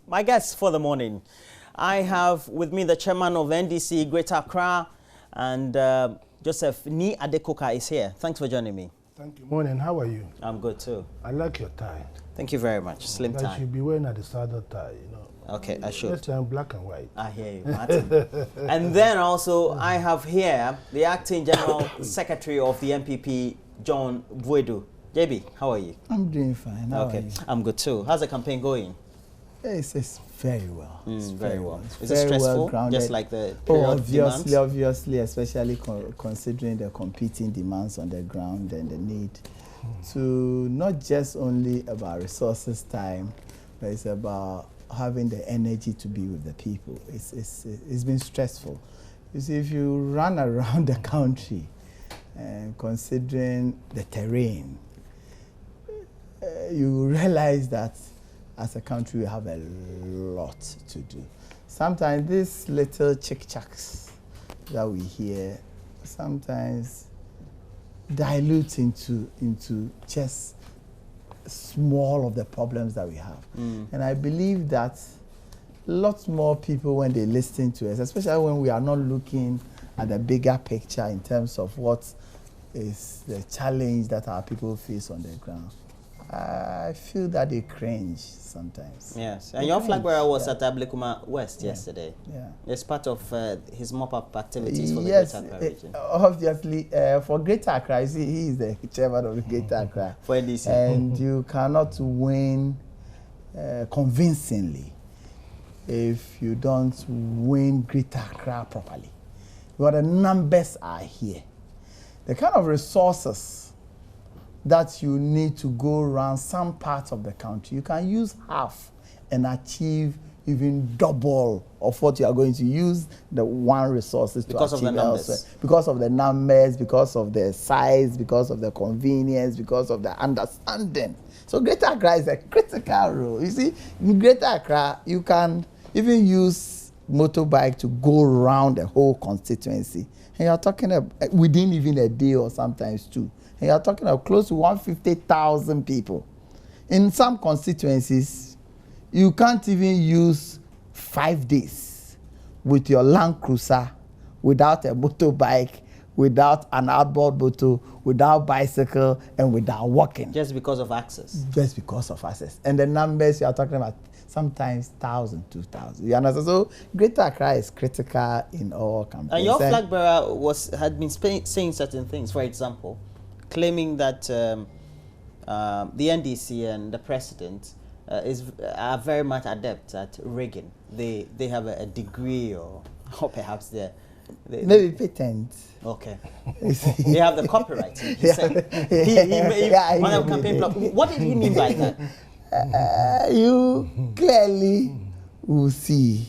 My guest for the morning, I have with me the chairman of NDC Greater Accra, and Joseph Ni Adekoka is here. Thanks for joining me. Thank you. Morning, how are you? I'm good too. I like your tie. Thank you very much. Slim tie. You should be wearing a saddle tie, you know. Okay, I should. Next time, black and white. I hear you, Martin. And then also, I have here the Acting General Secretary of the MPP, John Buedu. JB, how are you? I'm doing fine. How are you? I'm good too. How's the campaign going? It's very well. It's very well. Is it stressful? Just like the obviously, especially considering the competing demands on the ground and the need to not just only about resources, time, but it's about having the energy to be with the people. It's been stressful. You see, if you run around the country, considering the terrain, you realize that as a country we have a lot to do. Sometimes these little chick-chacks that we hear sometimes dilute into just small of the problems that we have. And I believe that lots more people, when they listen to us, especially when we are not looking at the bigger picture in terms of what is the challenge that our people face on the ground, I feel that they cringe sometimes. Yes, and your flag bearer was at Ablekuma West yesterday. Yeah. It's part of his mop-up activities for the Yes, Greater Accra region. Obviously, for Greater Accra, you see, he is the chairman of the Greater Accra. For NDC. And you cannot win convincingly if you don't win Greater Accra properly. But the numbers are here. The kind of resources that you need to go around some parts of the country, you can use half and achieve even double of what you are going to use the one resources to because achieve of the numbers. elsewhere. Because of the numbers, because of the size, because of the convenience, because of the understanding. So Greater Accra is a critical role. You see, in Greater Accra, you can even use motorbike to go around the whole constituency. And you're talking about within even a day or sometimes two. And you're talking about close to 150,000 people. In some constituencies, you can't even use 5 days with your Land Cruiser, without a motorbike, without an outboard motor, without bicycle, and without walking. Just because of access. Just because of access. And the numbers you are talking about, sometimes 1,000, 2,000. You understand? So Greater Accra is critical in all campaigns. And your flag bearer had been saying certain things. For example, claiming that the NDC and the president are very much adept at rigging. They have a degree, or perhaps maybe patent. Okay. They have the copyright. He said. On a campaign blog. What did he mean by that? You clearly will see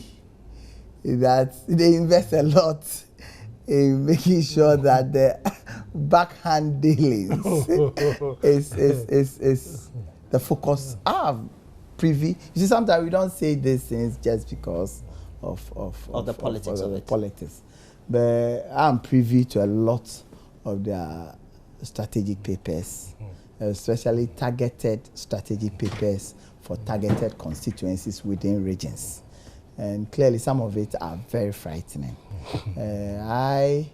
that they invest a lot in making sure that the backhand dealings is the focus. I'm privy. You see, sometimes we don't say these things just because of the politics of it. Politics. But I'm privy to a lot of their strategic papers, especially targeted strategic papers for targeted constituencies within regions. And clearly some of it are very frightening. I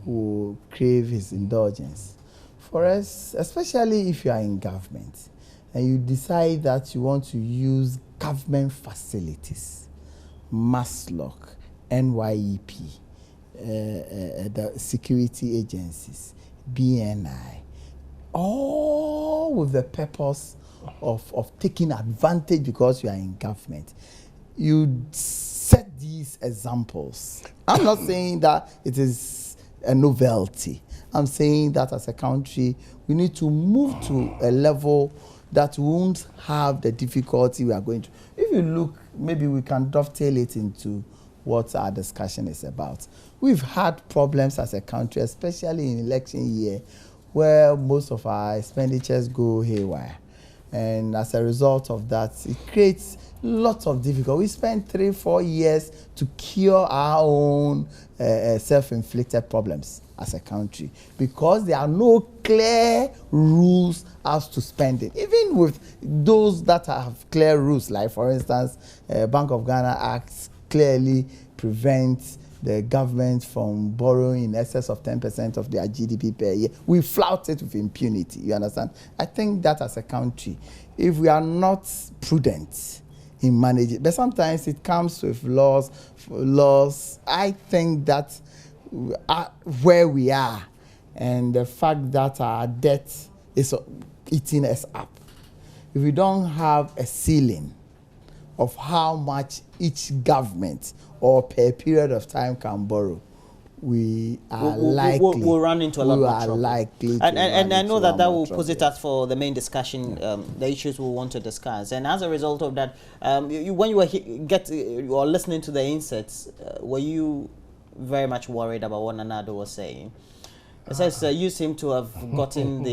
will crave his indulgence. For us, especially if you are in government and you decide that you want to use government facilities, MASLOC, NYEP, the security agencies, BNI, all with the purpose of taking advantage because you are in government. You set these examples. I'm not saying that it is a novelty. I'm saying that as a country, we need to move to a level that won't have the difficulty we are going to. If you look, maybe we can dovetail it into what our discussion is about. We've had problems as a country, especially in election year, where most of our expenditures go haywire. And as a result of that, it creates lots of difficulty. We spent 3-4 years to cure our own self-inflicted problems as a country, because there are no clear rules as to spending. Even with those that have clear rules, like for instance, Bank of Ghana Act clearly prevents the government from borrowing in excess of 10% of their GDP per year. We flout it with impunity, you understand? I think that as a country, if we are not prudent in managing, but sometimes it comes with laws. I think that where we are and the fact that our debt is eating us up, if we don't have a ceiling of how much each government or per period of time can borrow, we are likely we'll run into a lot of trouble. Likely and I know that will posit us for the main discussion, the issues we want to discuss. And as a result of that, when you were listening to the inserts, were you very much worried about what Nanado was saying? It says you seem to have gotten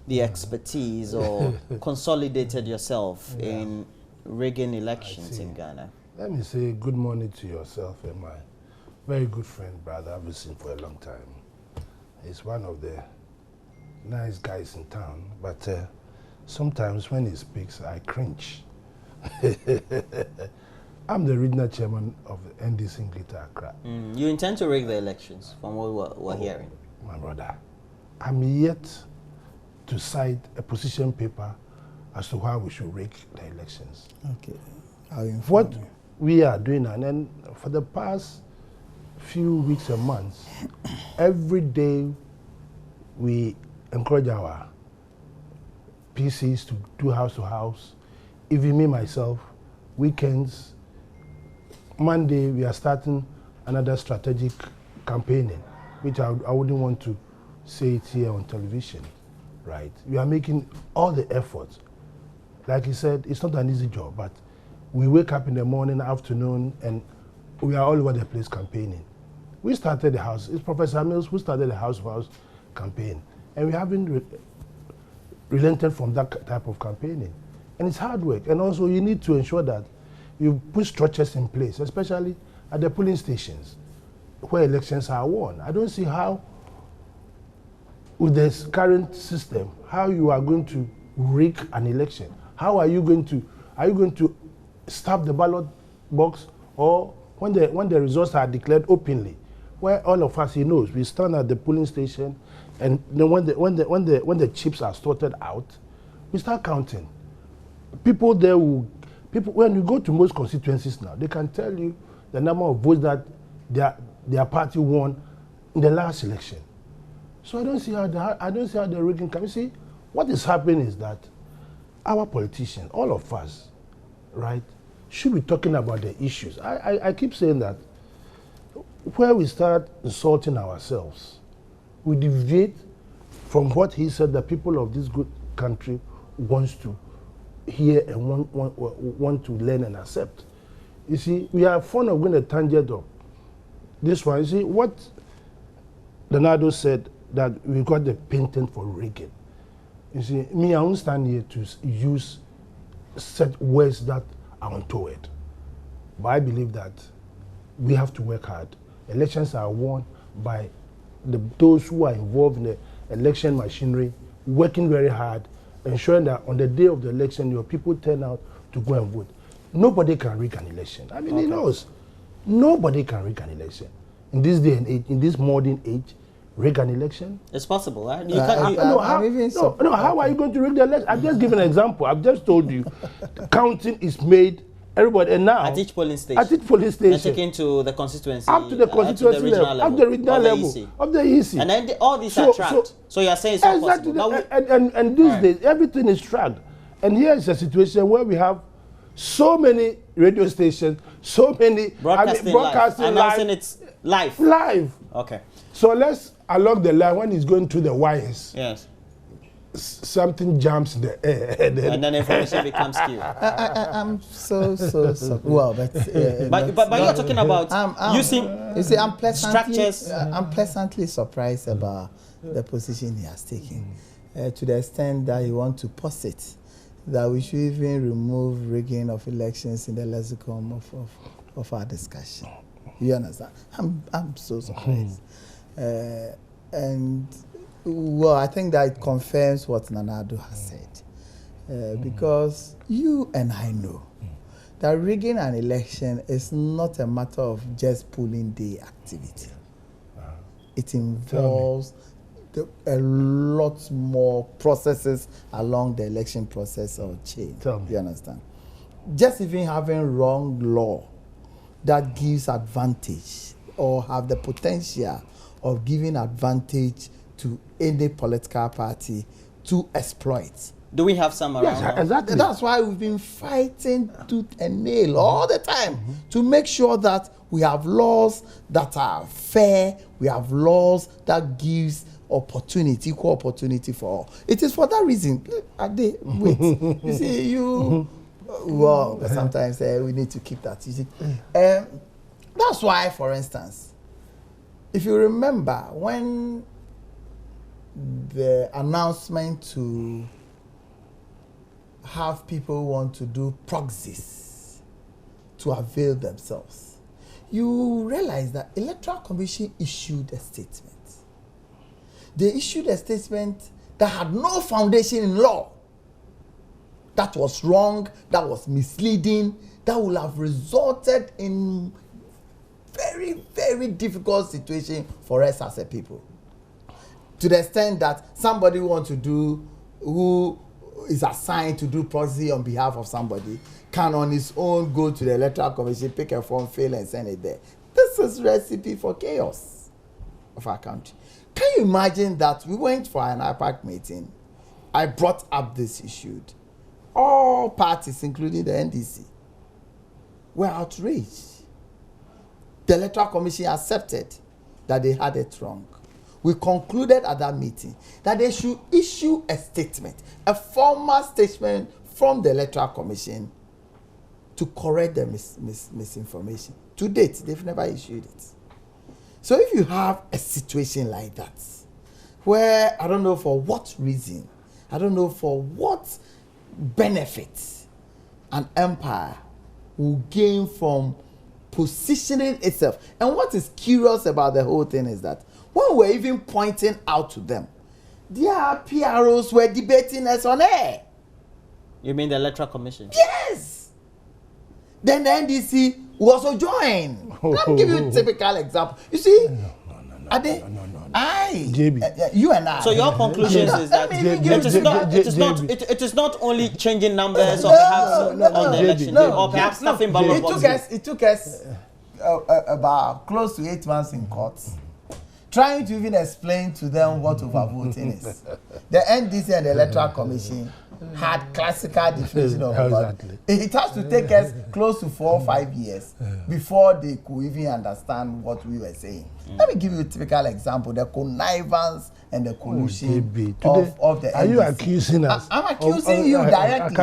the expertise or consolidated yourself in rigging elections in Ghana. Let me say good morning to yourself and my very good friend, brother, I've seen for a long time. He's one of the nice guys in town, but sometimes when he speaks, I cringe. I'm the regional chairman of the NDC in Greater Accra. You intend to rig the elections, from what we're hearing? My brother, I'm yet to cite a position paper as to how we should rig the elections. Okay. What we are doing, and then for the past few weeks and months, every day we encourage our PCs to do house to house. Even me, myself, weekends, Monday, we are starting another strategic campaigning, which I wouldn't want to say it here on television, right? We are making all the efforts. Like he said, it's not an easy job, but we wake up in the morning, afternoon, and we are all over the place campaigning. We started the house. It's Professor Mills who started the house to house campaign, and we haven't relented from that type of campaigning. And it's hard work. And also, you need to ensure that you put structures in place, especially at the polling stations where elections are won. I don't see how, with this current system, how you are going to rig an election. How are you going to stop the ballot box, or when the results are declared openly, where all of us, he knows, we stand at the polling station, and then when the chips are sorted out, we start counting. People there when you go to most constituencies now, they can tell you the number of votes that their party won in the last election. So I don't see how the rigging can. You see, what is happening is that our politicians, all of us, right, should be talking about the issues. I keep saying that where we start insulting ourselves, we deviate from what he said the people of this good country wants to hear and want to learn and accept. You see, we are fond of going a tangent of this one. You see, what Leonardo said, that we got the patent for rigging. You see, me, I won't stand here to use set words that are untoward. But I believe that we have to work hard. Elections are won by those who are involved in the election machinery, working very hard, ensuring that on the day of the election, your people turn out to go and vote. Nobody can rig an election. I mean, he knows. Nobody can rig an election. In this day and age, in this modern age, rig an election? It's possible, right? How are you going to rig the election? I've just given an example. I've just told you. The counting is made, everybody, and now... At each polling station. And taken to the constituency. Up to the constituency level. Up to the regional level. Of the EC. And then all these are tracked. So you're saying it's not possible. And these days, everything is tracked. And here is a situation where we have so many radio stations, so many... Broadcasting live. Announcing it's live. Live. Okay. So let's along the line, when it's going through the wires, yes, something jumps in the air, and then information becomes skewed. I'm so well, but you're talking about using. You see, I'm pleasantly surprised about the position he has taken, to the extent that he wants to posit that we should even remove rigging of elections in the lexicon of our discussion. You understand? I'm so surprised. And well, I think that it confirms what Nanado has said, because you and I know that rigging an election is not a matter of just polling day activity. It involves a lot more processes along the election process or chain. You understand? Just even having wrong law that gives advantage or have the potential of giving advantage to any political party to exploit. Do we have some around? Yes, exactly. That's why we've been fighting tooth and nail all the time to make sure that we have laws that are fair, we have laws that gives opportunity, equal opportunity for all. It is for that reason. Wait, you see, well, sometimes we need to keep that. You see, that's why, for instance, if you remember when the announcement to have people want to do proxies to avail themselves, you realize that Electoral Commission issued a statement. They issued a statement that had no foundation in law. That was wrong, that was misleading, that would have resulted in very, very difficult situation for us as a people. To the extent that somebody wants to do, who is assigned to do proxy on behalf of somebody, can on his own go to the Electoral Commission, pick a form, fill and send it there. This is recipe for chaos of our country. Can you imagine that we went for an IPAC meeting? I brought up this issue. All parties, including the NDC, were outraged. The Electoral Commission accepted that they had it wrong. We concluded at that meeting that they should issue a statement, a formal statement from the Electoral Commission to correct the misinformation. To date, they've never issued it. So if you have a situation like that, where I don't know for what reason, I don't know for what benefits an empire will gain from positioning itself. And what is curious about the whole thing is that when we're even pointing out to them, their PROs were debating us on air. You mean the Electoral Commission? Yes. Then the NDC will also join. Let me give you a typical example. You see, you and I. So your conclusion is that it is not only changing numbers or perhaps on the election day, or perhaps nothing but it took us about close to 8 months in court, trying to even explain to them what overvoting is. The NDC and the Electoral Commission had classical definition of exactly. It has to take us close to 4 or 5 years before they could even understand what we were saying. Let me give you a typical example: the connivance and the collusion of the NDC. Are you accusing us? I'm accusing you directly.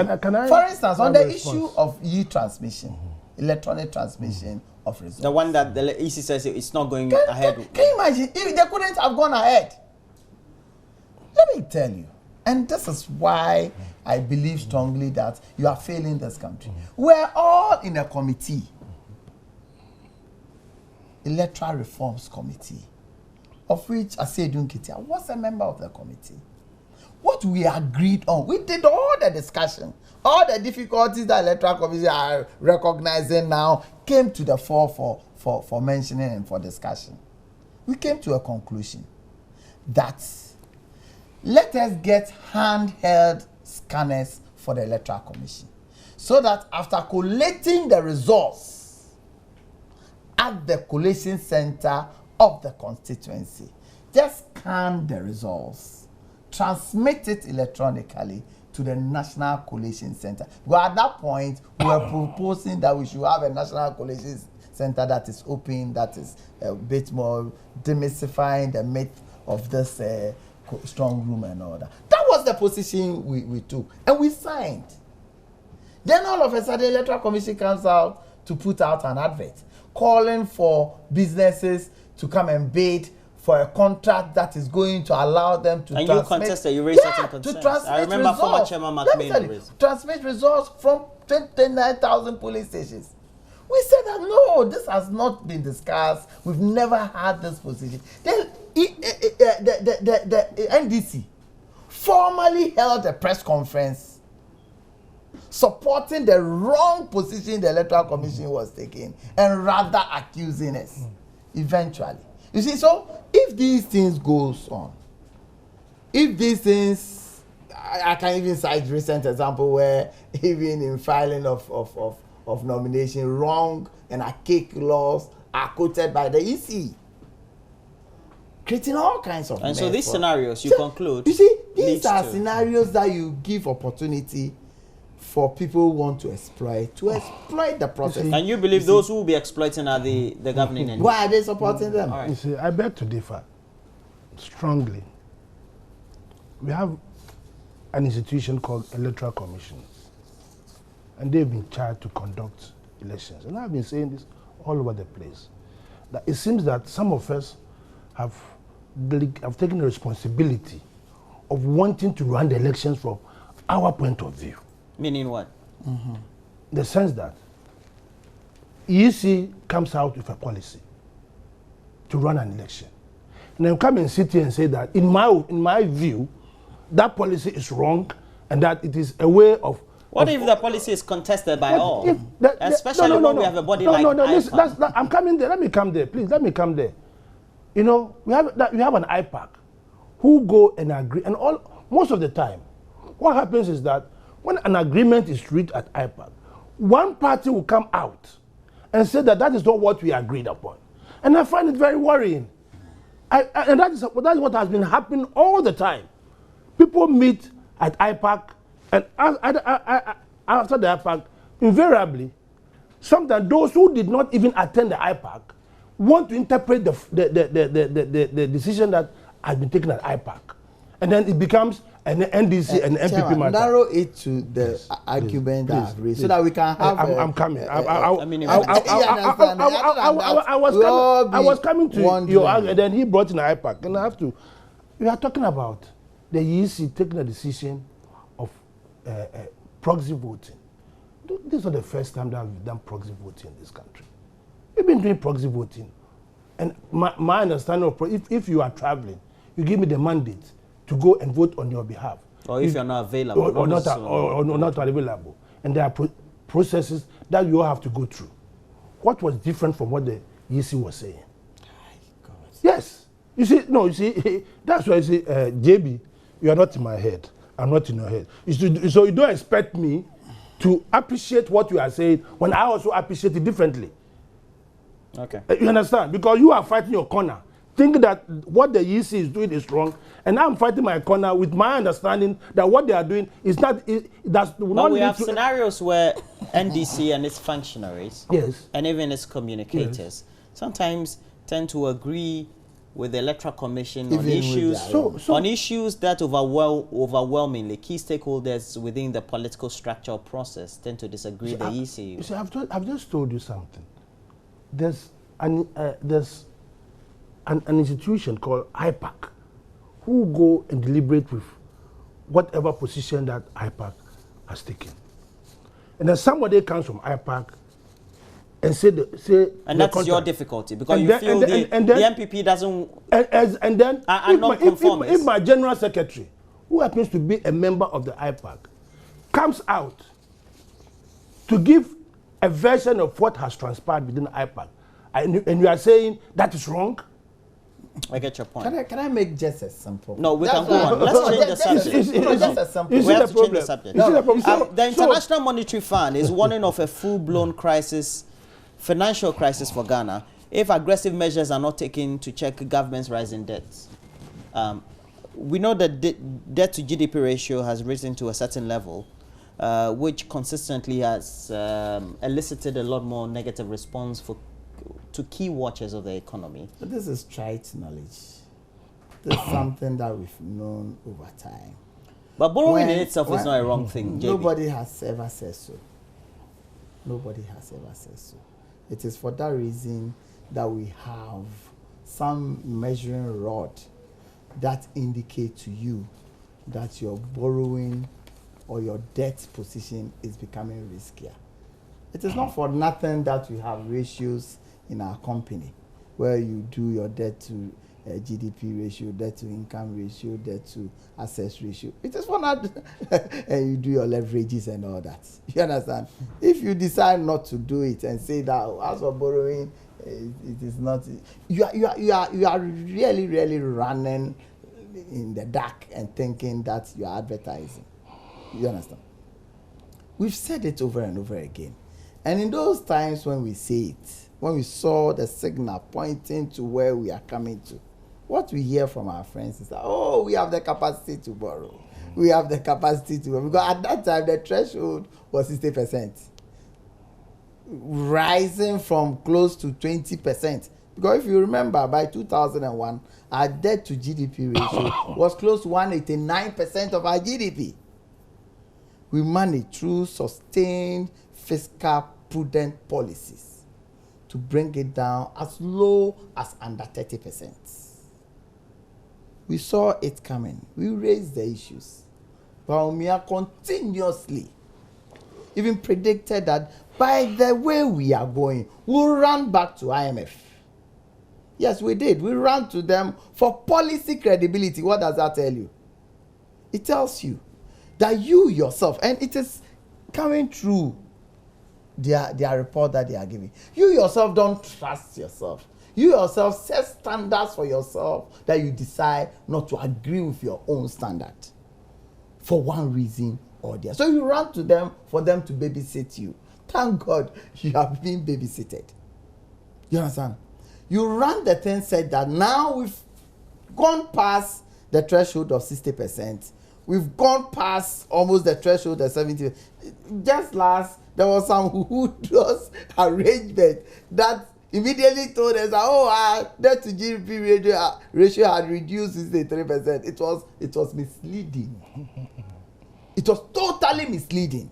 For instance, on the issue of e-transmission, electronic transmission of results. The one that the EC says it's not going ahead. Can you imagine if they couldn't have gone ahead? Let me tell you. And this is why I believe strongly that you are failing this country. We're all in a committee, Electoral Reforms Committee, of which Asedun Kitia was a member of the committee. What we agreed on, we did all the discussion, all the difficulties that Electoral Commission are recognizing now came to the fore for mentioning and for discussion. We came to a conclusion that let us get handheld scanners for the Electoral Commission, so that after collating the results at the collation center of the constituency, just scan the results, transmit it electronically to the National Collation Center. Well, at that point, we were proposing that we should have a National Collation Center that is open, that is a bit more demystifying the myth of this strong room and all that. That was the position we took, and we signed. Then all of a sudden, the Electoral Commission comes out to put out an advert calling for businesses to come and bid for a contract that is going to allow them to transmit. And you contested, you raised certain concerns. To transmit I remember former Chairman McMahon raised. Transmit results from 29,000 polling stations. We said that no, this has not been discussed. We've never had this position. Then the NDC formally held a press conference supporting the wrong position the Electoral Commission was taking and rather accusing us eventually. You see, so if these things goes on, if these things, I can even cite recent example where even in filing of nomination, wrong and archaic laws are quoted by the EC, creating all kinds of. And so these scenarios, you conclude. You see, these are scenarios that you give opportunity for people who want to exploit the process. And you believe those who will be exploiting are the governing entity? Why are they supporting them? You see, I beg to differ strongly. We have an institution called Electoral Commission, and they've been charged to conduct elections. And I've been saying this all over the place, that it seems that some of us have taken the responsibility of wanting to run the elections from our point of view. Meaning what? The sense that EC comes out with a policy to run an election, and then come and sit here and say that in my view, that policy is wrong, and that it is a way of. What if the policy is contested by all? Especially when we have a body like IPAC. I'm coming there. Let me come there, please. Let me come there. You know, we have an IPAC who go and agree, and most of the time, what happens is that when an agreement is reached at IPAC, one party will come out and say that that is not what we agreed upon, and I find it very worrying. And that is what has been happening all the time. People meet at IPAC, and after the IPAC, invariably, sometimes those who did not even attend the IPAC want to interpret the decision that has been taken at IPAC, and then it becomes an NDC and MPP matter. Narrow it to the argument that I've raised, so that we can have. I'm coming. I was coming to your argument, and then he brought in the IPAC, and I have to. We are talking about the EC taking a decision of proxy voting. This is not the first time that we've done proxy voting in this country. We've been doing proxy voting. And my understanding of if you are traveling, you give me the mandate to go and vote on your behalf. Or if you're not available. Or not available. And there are processes that you all have to go through. What was different from what the EC was saying? God. Yes. You see, that's why I say, JB, you are not in my head. I'm not in your head. So you don't expect me to appreciate what you are saying when I also appreciate it differently. Okay. You understand? Because you are fighting your corner, thinking that what the EC is doing is wrong, and I'm fighting my corner with my understanding that what they are doing is not. But we have scenarios where NDC and its functionaries, yes, and even its communicators, sometimes tend to agree with the Electoral Commission on issues that overwhelmingly key stakeholders within the political structure process tend to disagree. The EC. You see, I've just told you something. There's an institution called IPAC who go and deliberate with whatever position that IPAC has taken. And then somebody comes from IPAC and say and that's your difficulty, because you feel the MPP doesn't if my general secretary, who happens to be a member of the IPAC, comes out to give a version of what has transpired within IPAC, and you are saying that is wrong. I get your point. Can I make just a simple? No, we can go on. Let's change the subject. Just a simple. We have to change the subject. The International Monetary Fund is warning of a full-blown crisis, financial crisis for Ghana, if aggressive measures are not taken to check government's rising debts. We know that debt to GDP ratio has risen to a certain level, which consistently has elicited a lot more negative response to key watchers of the economy. But this is trite knowledge. This is something that we've known over time. But borrowing in itself is not a wrong thing, JB. Nobody has ever said so. Nobody has ever said so. It is for that reason that we have some measuring rod that indicate to you that your borrowing or your debt position is becoming riskier. It is not for nothing that we have ratios in our company where you do your debt to GDP ratio, debt to income ratio, debt to assets ratio. It is for not and you do your leverages and all that. You understand? If you decide not to do it and say that as for borrowing, it is not. You are really running in the dark and thinking that you are advertising. You understand? We've said it over and over again. And in those times when we say it, when we saw the signal pointing to where we are coming to, what we hear from our friends is that, oh, we have the capacity to borrow. We have the capacity to borrow. Because at that time, the threshold was 60%. Rising from close to 20%. Because if you remember, by 2001, our debt to GDP ratio was close to 189% of our GDP. We managed through sustained fiscal prudent policies to bring it down as low as under 30%. We saw it coming. We raised the issues. But we are continuously even predicted that by the way we are going, we'll run back to IMF. Yes, we did. We ran to them for policy credibility. What does that tell you? It tells you that you yourself, and it is coming through their report that they are giving. You yourself don't trust yourself. You yourself set standards for yourself that you decide not to agree with your own standard for one reason or the other. So you run to them for them to babysit you. Thank God you have been babysitted. You understand? You run the thing said that now we've gone past the threshold of 60%. We've gone past almost the threshold of 70%. Just last, there was some hoodless arrangement that immediately told us that, oh, our debt to GDP ratio had reduced 63%. It was misleading. It was totally misleading.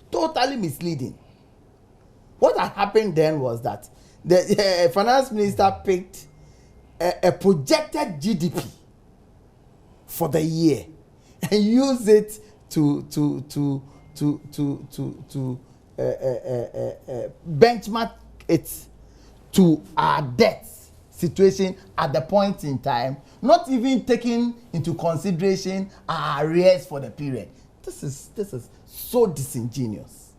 Totally misleading. What had happened then was that the finance minister picked a projected GDP for the year and used it to benchmark it to our debt situation at the point in time, not even taking into consideration our arrears for the period. This is so disingenuous.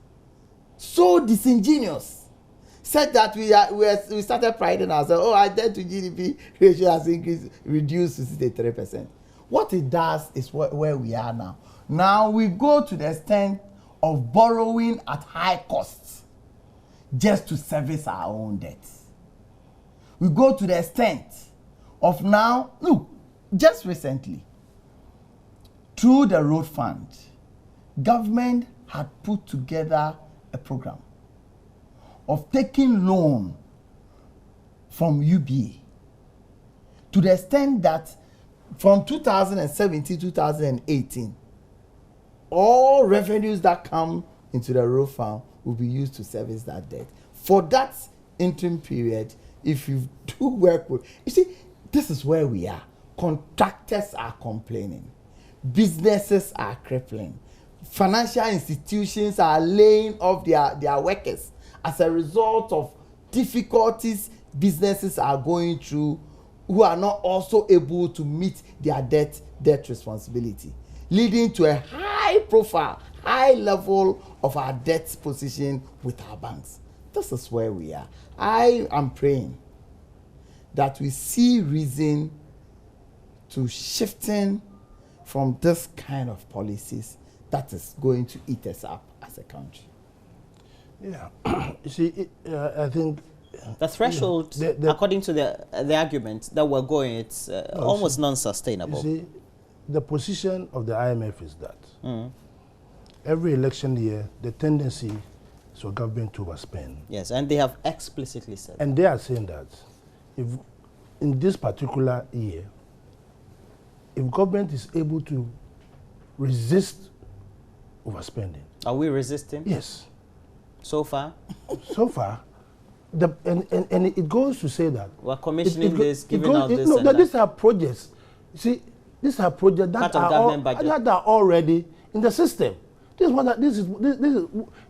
So disingenuous. Said that we started priding ourselves. Oh, our debt to GDP ratio has increased, reduced to 63%. What it does is where we are now. Now we go to the extent of borrowing at high costs just to service our own debts. We go to the extent of now, look, just recently, through the road fund, government had put together a program of taking loan from UBA to the extent that from 2017 to 2018, all revenues that come into the road fund will be used to service that debt. For that interim period, if you do work with, you see, this is where we are. Contractors are complaining. Businesses are crippling. Financial institutions are laying off their workers as a result of difficulties businesses are going through, who are not also able to meet their debt responsibility, leading to a high profile, high level of our debt position with our banks. This is where we are. I am praying that we see reason to shifting from this kind of policies that is going to eat us up as a country. Yeah, you see, I think the threshold, according to the argument that we're going, it's almost non-sustainable. You see, the position of the IMF is that every election year, the tendency is for government to overspend. Yes, and they have explicitly said. And they are saying that if in this particular year, if government is able to resist overspending. Are we resisting? Yes. So far? So far. And it goes to say that we're commissioning this, giving out this. No, and that. These are projects. See, these are projects that are already in the system. This is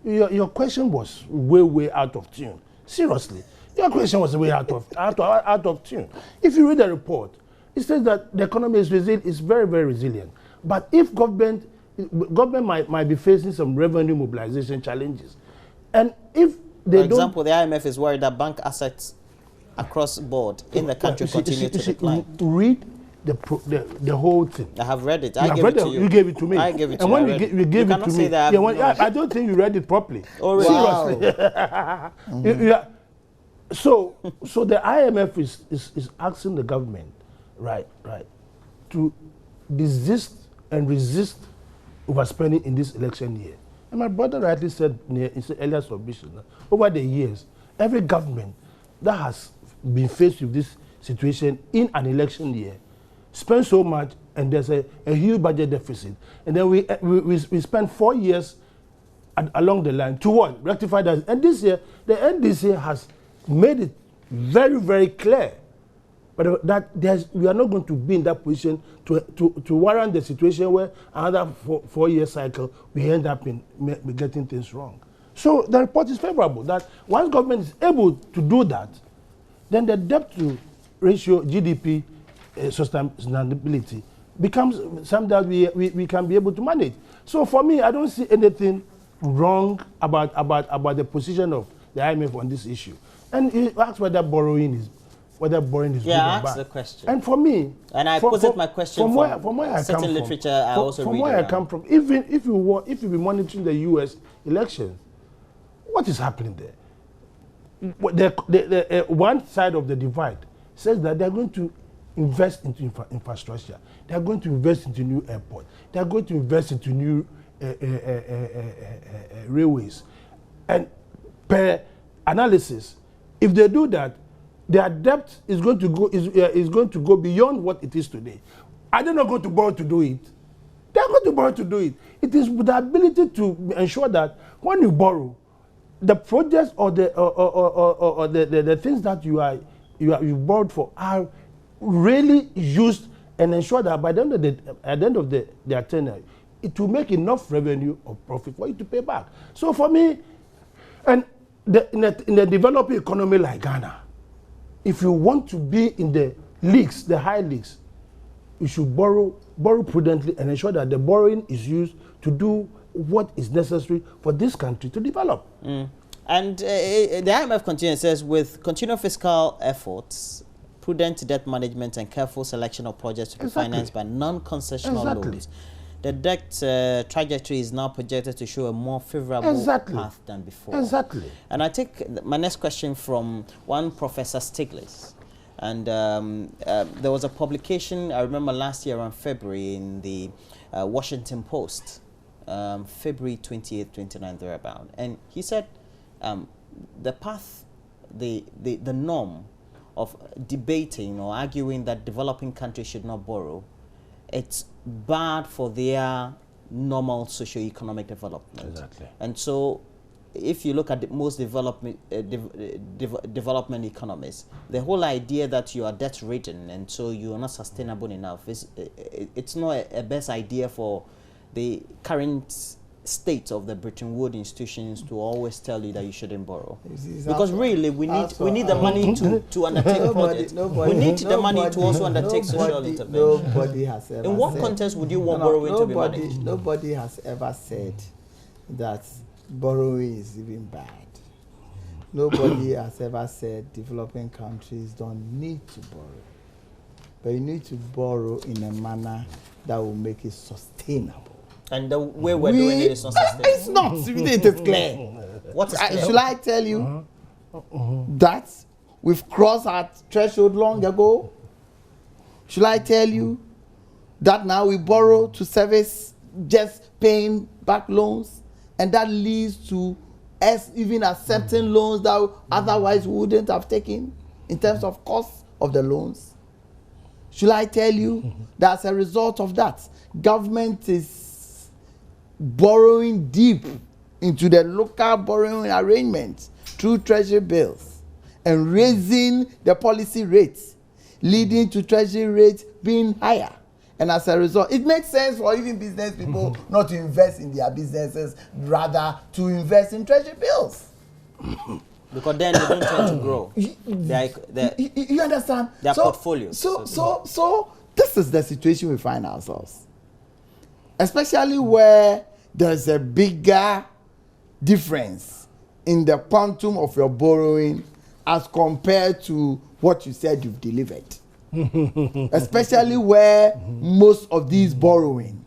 your question was way out of tune. Seriously, your question was way out of tune. If you read the report, it says that the economy is very, very resilient. But if government might be facing some revenue mobilization challenges, and if they For example, the IMF is worried that bank assets across board in the country continue to decline. Read the whole thing. I have read it. I gave it to you. You gave it to me. I gave it to you. And when you gave it to me, I don't think you read it properly. Oh, really? Seriously. So the IMF is asking the government, right, to desist and resist overspending in this election year. And my brother rightly said in his earlier submission, over the years, every government that has been faced with this situation in an election year spend so much, and there's a huge budget deficit, and then we spend 4 years along the line to what? Rectify that. And this year, the NDC has made it very, very clear, but that we are not going to be in that position to warrant the situation where another four-year cycle we end up in getting things wrong. So the report is favorable that once government is able to do that, then the debt to ratio GDP sustainability becomes something that we can be able to manage. So for me, I don't see anything wrong about the position of the IMF on this issue. And you ask whether borrowing is good or bad. Yeah, ask the question. And for me, and I posit my question from where I certain come literature I also from read where around. I come from. Even if you be monitoring the U.S. elections, what is happening there? The one side of the divide says that they are going to invest into infrastructure. They are going to invest into new airports. They are going to invest into new railways. And per analysis, if they do that, their debt is going to go beyond what it is today. Are they not going to borrow to do it? They are going to borrow to do it. It is the ability to ensure that when you borrow, the projects or the things that you borrowed for are really used, and ensure that by the end of their tenure, it will make enough revenue or profit for you to pay back. So for me, and in a developing economy like Ghana, if you want to be in the leagues, the high leagues, you should borrow prudently and ensure that the borrowing is used to do what is necessary for this country to develop. And the IMF continues, says, with continued fiscal efforts, prudent debt management and careful selection of projects to be financed by non-concessional loans, the debt trajectory is now projected to show a more favorable path than before. And I take my next question from one Professor Stiglitz. And there was a publication, I remember last year around February, in the Washington Post, February 28th, 29th, thereabout. And he said the path, the norm of debating or arguing that developing countries should not borrow, it's bad for their normal socio-economic development. And so if you look at the most development economies, the whole idea that you are debt-ridden and so you are not sustainable enough, it's not a best idea for the current state of the Bretton Woods institutions to always tell you that you shouldn't borrow. Because really, we need the money to undertake projects. We need the money to also undertake social intervention. Nobody has ever In what context would you want borrowing to be managed? Nobody has ever said that borrowing is even bad. Nobody has ever said developing countries don't need to borrow. But you need to borrow in a manner that will make it sustainable. And the way we're doing it is not sustainable. It's not. It is clear. What is clear? Should I tell you that we've crossed our threshold long ago? Should I tell you that now we borrow to service just paying back loans, and that leads to us even accepting loans that otherwise we wouldn't have taken in terms of cost of the loans? Should I tell you that as a result of that, government is borrowing deep into the local borrowing arrangements through treasury bills and raising the policy rates, leading to treasury rates being higher And as a result, it makes sense for even business people not to invest in their businesses, rather to invest in treasury bills. Because then they don't tend to grow. You understand? Their portfolios. So this is the situation we find ourselves. Especially where there's a bigger difference in the quantum of your borrowing as compared to what you said you've delivered. Especially where most of these borrowing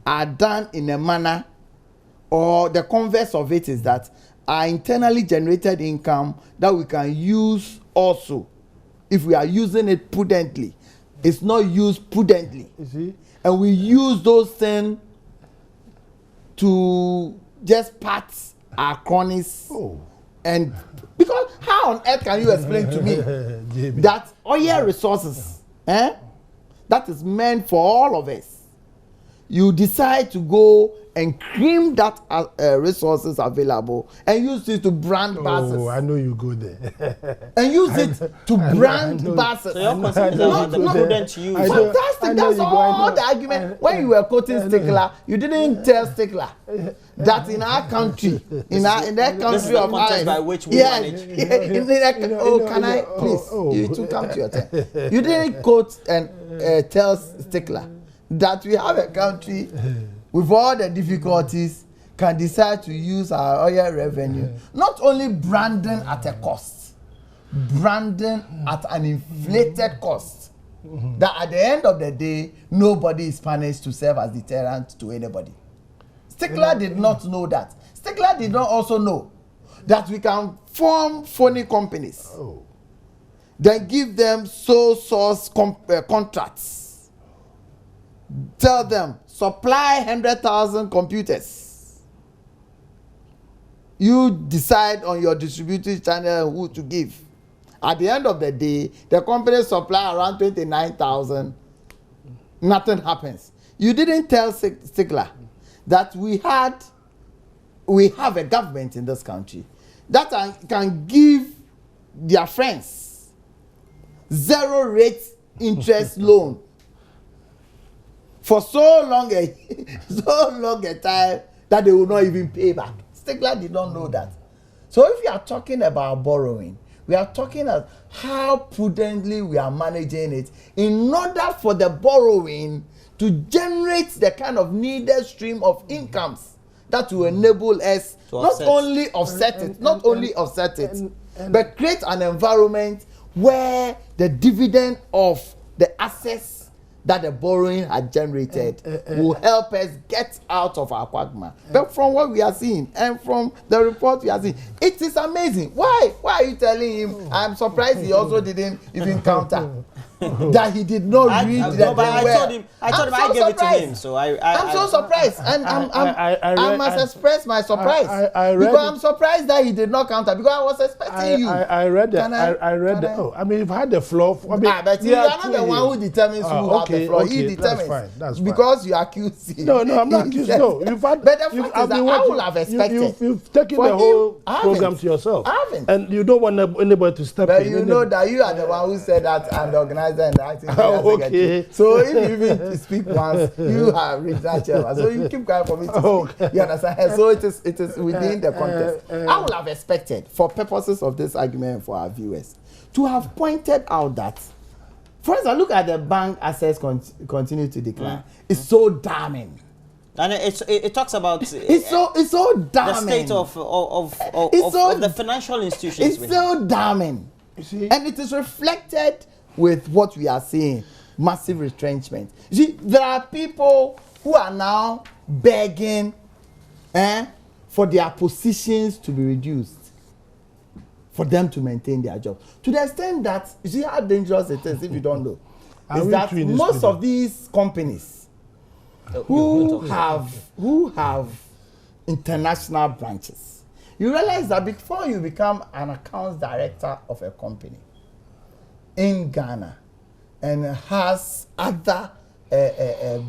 are done in a manner, or the converse of it is that our internally generated income that we can use also, if we are using it prudently. It's not used prudently. You see? And we use those things to just pat our cronies. Oh. And because how on earth can you explain to me that oil resources, that is meant for all of us, you decide to go and cream that resources available and use it to brand buses. Oh, I know you go there. And use it to brand buses. So you're considering the prudent use. Fantastic. That's all the argument. When you were quoting Stickler, you didn't tell Stickler that in our country, in that country of ours, by which we manage. Can I please? You to come to your turn. You didn't quote and tell Stickler that we have a country with all the difficulties can decide to use our oil revenue, not only branding at a cost, branding at an inflated cost, that at the end of the day, nobody is punished to serve as deterrent to anybody. Stickler did not know that. Stickler did not also know that we can form phony companies, then give them sole source contracts. Tell them, supply 100,000 computers. You decide on your distribution channel who to give. At the end of the day, the company supply around 29,000. Nothing happens. You didn't tell Stickler that we have a government in this country that can give their friends 0 rate interest loan for so long a time that they will not even pay back. Stickler did not know that. So if you are talking about borrowing, we are talking about how prudently we are managing it in order for the borrowing to generate the kind of needed stream of incomes that will enable us not only offset it, but create an environment where the dividend of the assets that the borrowing had generated will help us get out of our quagmire. But from what we are seeing and from the report we are seeing, it is amazing. Why are you telling him? I'm surprised he also didn't even counter. That he did not read that well. I told him I gave it to him. So I'm so surprised, and I must express my surprise because I'm surprised that he did not counter because I was expecting you. I read that. I read that. Oh, I mean, you've had the floor. But you are not the one who determines who have the floor. He determines. That's fine. Because you accuse him. No, I'm not accused. No, you've had. But the fact is that I would have expected. You've taken the whole program to yourself. I haven't. And you don't want anybody to step in. But you know that you are the one who said that, and the organizer and the acting secretary. So if you even speak once, you have reached that chairman. So you keep quiet for me to speak. You understand? So it is within the context. I would have expected, for purposes of this argument for our viewers, to have pointed out that, for instance, look at the bank assets continue to decline. It's so damning. And it talks about it's so damning. The state of the financial institutions. It's so damning. You see? And it is reflected with what we are seeing, massive retrenchment. You see, there are people who are now begging for their positions to be reduced, for them to maintain their jobs. To the extent that, you see how dangerous it is if you don't know, is that most of these companies who have international branches, you realize that before you become an accounts director of a company in Ghana and has other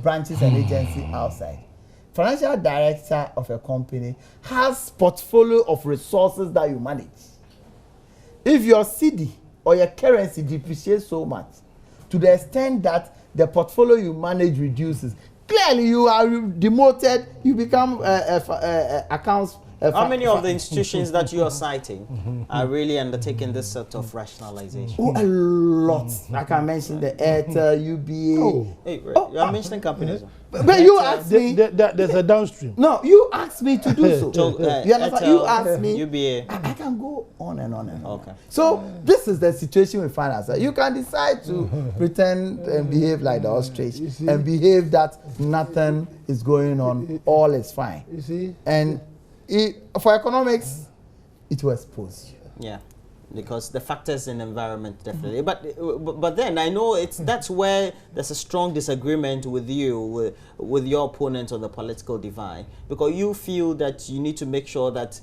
branches and agencies outside, financial director of a company has portfolio of resources that you manage. If your CD or your currency depreciates so much, to the extent that the portfolio you manage reduces. Clearly, you are demoted. You become accounts. How many of the institutions that you are citing are really undertaking this sort of rationalization? Oh, a lot. I can mention the Airtel, UBA. Oh. Hey, you are mentioning companies. But you asked me. There's a downstream. No, you asked me to do so. So, you understand? You asked me. UBA. I can go on and on and on. Okay. So this is the situation we find ourselves. You can decide to pretend and behave like the ostrich and behave that nothing is going on, all is fine. You see? And for economics, it will expose you. Yeah, because the factors in environment definitely. But then I know that's where there's a strong disagreement with you, with your opponent on the political divide, because you feel that you need to make sure that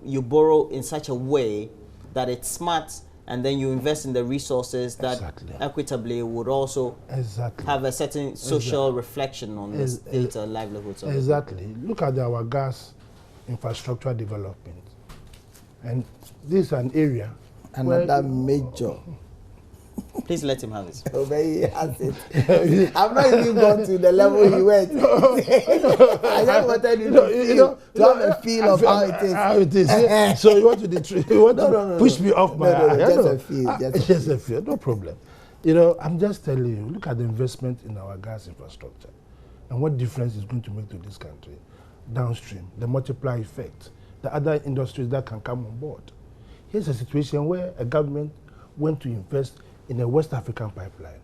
you borrow in such a way that it's smart, and then you invest in the resources that equitably would also have a certain social reflection on the state livelihoods of exactly. Look at our gas infrastructure development, and this is an area another major. Please let him have it. Oh, but he has it. I've not even gone to the level he went. I just wanted you to have a feel of how it is. How it is. Yeah. So you want to push me off my... Just a feel. Just a feel. No problem. You know, I'm just telling you, look at the investment in our gas infrastructure and what difference it's going to make to this country. Downstream, the multiplier effect, the other industries that can come on board. Here's a situation where a government went to invest in a West African pipeline.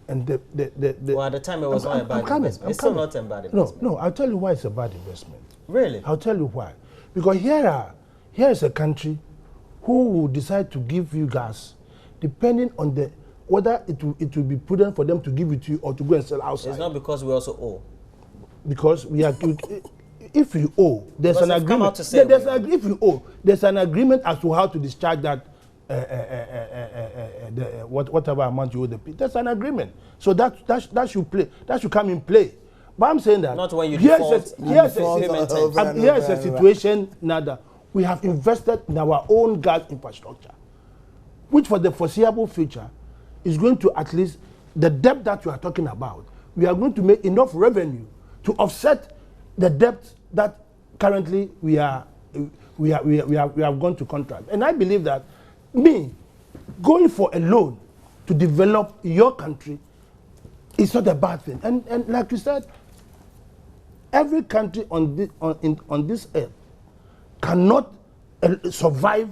And well, at the time it was not a bad investment. It's still not a bad investment. No, I'll tell you why it's a bad investment. Really? I'll tell you why. Because here is a country who will decide to give you gas depending on whether it will be prudent for them to give it to you or to go and sell outside. It's not because we also owe. Because we are... If you owe, there's an agreement. If you owe, there's an agreement as to how to discharge that whatever amount you owe the people. There's an agreement. So that should play. That should come in play. But I'm saying that not when you here's a situation now that we have invested in our own gas infrastructure, which for the foreseeable future is going to, at least the debt that you are talking about, we are going to make enough revenue to offset the debt that currently we have gone to contract. And I believe that going for a loan to develop your country is not a bad thing. And like you said, every country on this earth cannot survive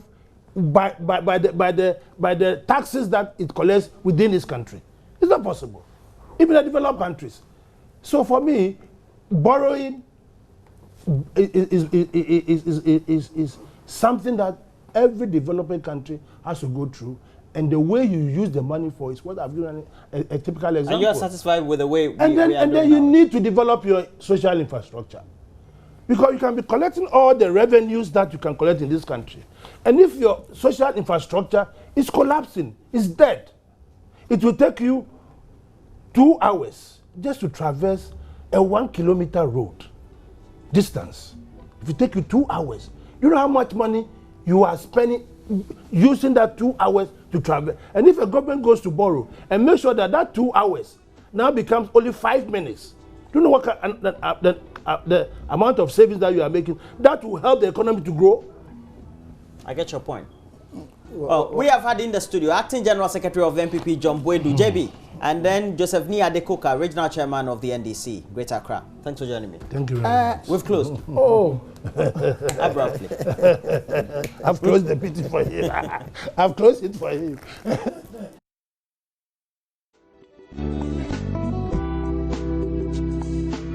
by the taxes that it collects within this country. It's not possible, even the developed countries. So for me, borrowing is something that every developing country has to go through, and the way you use the money for is what I've given a typical example. And you are satisfied with the way and then you need to develop your social infrastructure, because you can be collecting all the revenues that you can collect in this country, and if your social infrastructure is collapsing, it's dead, it will take you 2 hours just to traverse a 1 kilometer road distance. If it take you 2 hours, you know how much money you are spending using that 2 hours to travel. And if a government goes to borrow and make sure that 2 hours now becomes only 5 minutes, do you know what the amount of savings that you are making? That will help the economy to grow. I get your point. We have had in the studio Acting General Secretary of NPP, John Boedu, JB, and then Joseph Ni Adekoka, Regional Chairman of the NDC, Greater Accra. Thanks for joining me. Thank you very much. We've closed. Abruptly. I've closed the meeting for him. I've closed it for him.